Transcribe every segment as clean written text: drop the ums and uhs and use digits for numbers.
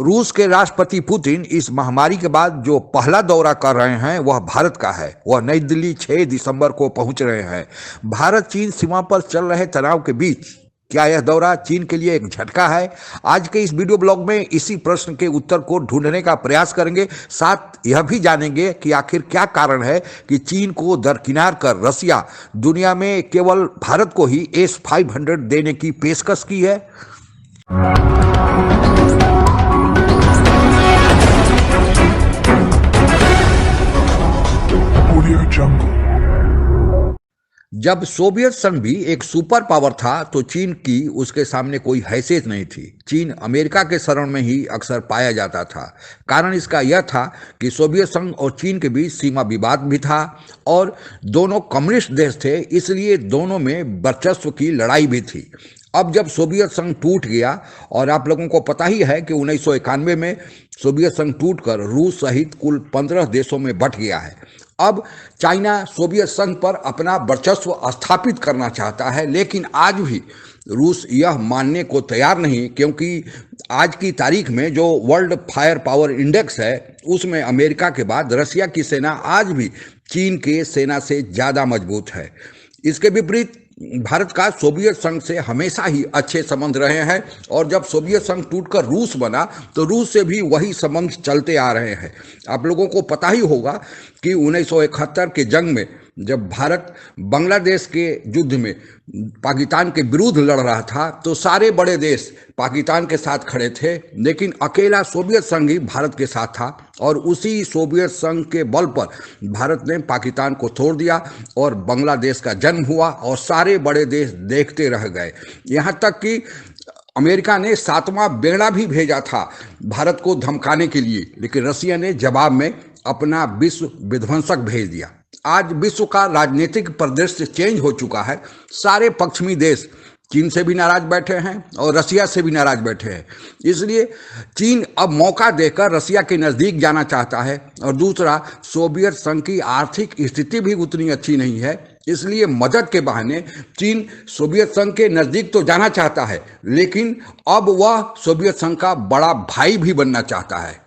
रूस के राष्ट्रपति पुतिन इस महामारी के बाद जो पहला दौरा कर रहे हैं वह भारत का है। वह नई दिल्ली 6 दिसंबर को पहुंच रहे हैं। भारत चीन सीमा पर चल रहे तनाव के बीच क्या यह दौरा चीन के लिए एक झटका है? आज के इस वीडियो ब्लॉग में इसी प्रश्न के उत्तर को ढूंढने का प्रयास करेंगे। साथ यह भी जानेंगे कि आखिर क्या कारण है कि चीन को दरकिनार कर रसिया दुनिया में केवल भारत को ही S-500 देने की पेशकश की है। जब सोवियत संघ भी एक सुपर पावर था तो चीन की उसके सामने कोई हैसियत नहीं थी। चीन अमेरिका के शरण में ही अक्सर पाया जाता था। कारण इसका यह था कि सोवियत संघ और चीन के बीच सीमा विवाद भी था और दोनों कम्युनिस्ट देश थे, इसलिए दोनों में वर्चस्व की लड़ाई भी थी। अब जब सोवियत संघ टूट गया, और आप लोगों को पता ही है कि 1991 में सोवियत संघ टूटकर रूस सहित कुल 15 देशों में बंट गया है। अब चाइना सोवियत संघ पर अपना वर्चस्व स्थापित करना चाहता है, लेकिन आज भी रूस यह मानने को तैयार नहीं, क्योंकि आज की तारीख में जो वर्ल्ड फायर पावर इंडेक्स है उसमें अमेरिका के बाद रसिया की सेना आज भी चीन के सेना से ज़्यादा मजबूत है। इसके विपरीत भारत का सोवियत संघ से हमेशा ही अच्छे संबंध रहे हैं, और जब सोवियत संघ टूटकर रूस बना तो रूस से भी वही संबंध चलते आ रहे हैं। आप लोगों को पता ही होगा कि 1971 के जंग में जब भारत बांग्लादेश के युद्ध में पाकिस्तान के विरुद्ध लड़ रहा था तो सारे बड़े देश पाकिस्तान के साथ खड़े थे, लेकिन अकेला सोवियत संघ ही भारत के साथ था, और उसी सोवियत संघ के बल पर भारत ने पाकिस्तान को तोड़ दिया और बांग्लादेश का जन्म हुआ और सारे बड़े देश देखते रह गए। यहाँ तक कि अमेरिका ने 7वां बेड़ा भी भेजा था भारत को धमकाने के लिए, लेकिन रसिया ने जवाब में अपना विश्व विध्वंसक भेज दिया। आज विश्व का राजनीतिक परिदृश्य चेंज हो चुका है। सारे पश्चिमी देश चीन से भी नाराज बैठे हैं और रसिया से भी नाराज बैठे हैं, इसलिए चीन अब मौका देकर रसिया के नज़दीक जाना चाहता है। और दूसरा, सोवियत संघ की आर्थिक स्थिति भी उतनी अच्छी नहीं है, इसलिए मदद के बहाने चीन सोवियत संघ के नज़दीक तो जाना चाहता है, लेकिन अब वह सोवियत संघ का बड़ा भाई भी बनना चाहता है।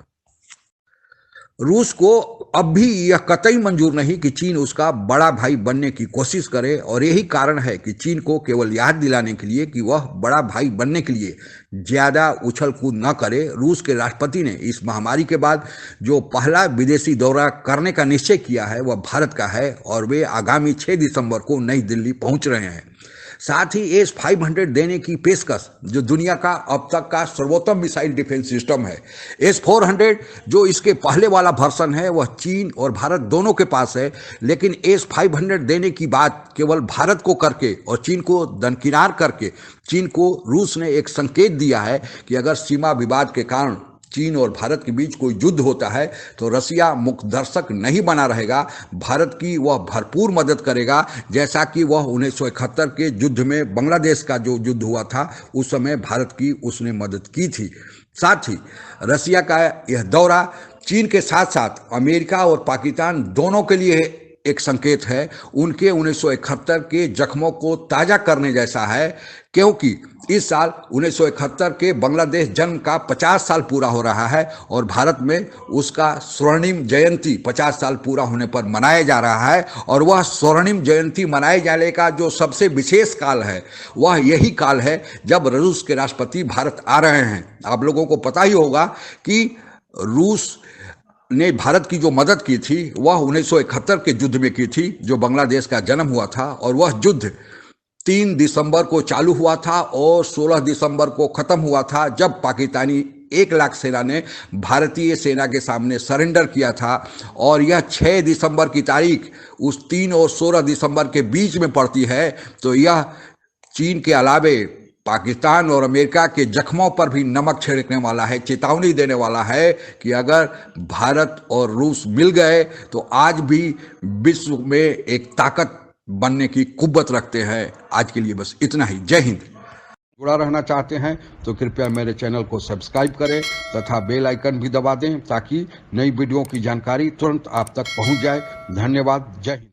रूस को अब भी यह कतई मंजूर नहीं कि चीन उसका बड़ा भाई बनने की कोशिश करे, और यही कारण है कि चीन को केवल याद दिलाने के लिए कि वह बड़ा भाई बनने के लिए ज़्यादा उछल कूद न करे, रूस के राष्ट्रपति ने इस महामारी के बाद जो पहला विदेशी दौरा करने का निश्चय किया है वह भारत का है, और वे आगामी 6 दिसंबर को नई दिल्ली पहुंच रहे हैं। साथ ही S-500 देने की पेशकश, जो दुनिया का अब तक का सर्वोत्तम मिसाइल डिफेंस सिस्टम है। S-400 जो इसके पहले वाला वर्सन है वह चीन और भारत दोनों के पास है, लेकिन S-500 देने की बात केवल भारत को करके और चीन को दरकिनार करके चीन को रूस ने एक संकेत दिया है कि अगर सीमा विवाद के कारण चीन और भारत के बीच कोई युद्ध होता है तो रसिया मुख्य दर्शक नहीं बना रहेगा, भारत की वह भरपूर मदद करेगा, जैसा कि वह 1971 के युद्ध में बांग्लादेश का जो युद्ध हुआ था उस समय भारत की उसने मदद की थी। साथ ही रसिया का यह दौरा चीन के साथ साथ अमेरिका और पाकिस्तान दोनों के लिए एक संकेत है। उनके 1971 के जख्मों को ताज़ा करने जैसा है, क्योंकि इस साल 1971 के बांग्लादेश जन्म का 50 साल पूरा हो रहा है और भारत में उसका स्वर्णिम जयंती 50 साल पूरा होने पर मनाया जा रहा है। और वह स्वर्णिम जयंती मनाए जाने का जो सबसे विशेष काल है वह यही काल है जब रूस के राष्ट्रपति भारत आ रहे हैं। आप लोगों को पता ही होगा कि रूस ने भारत की जो मदद की थी वह 1971 के युद्ध में की थी जो बांग्लादेश का जन्म हुआ था, और वह युद्ध 3 दिसंबर को चालू हुआ था और 16 दिसंबर को ख़त्म हुआ था, जब पाकिस्तानी 1 लाख सेना ने भारतीय सेना के सामने सरेंडर किया था। और यह 6 दिसंबर की तारीख उस 3 और 16 दिसंबर के बीच में पड़ती है, तो यह चीन के अलावे पाकिस्तान और अमेरिका के जख्मों पर भी नमक छिड़कने वाला है, चेतावनी देने वाला है कि अगर भारत और रूस मिल गए तो आज भी विश्व में एक ताकत बनने की कुव्वत रखते हैं। आज के लिए बस इतना ही। जय हिंद। जुड़ा रहना चाहते हैं तो कृपया मेरे चैनल को सब्सक्राइब करें तथा बेल आइकन भी दबा दें ताकि नई वीडियो की जानकारी तुरंत आप तक पहुंच जाए। धन्यवाद। जय हिंद।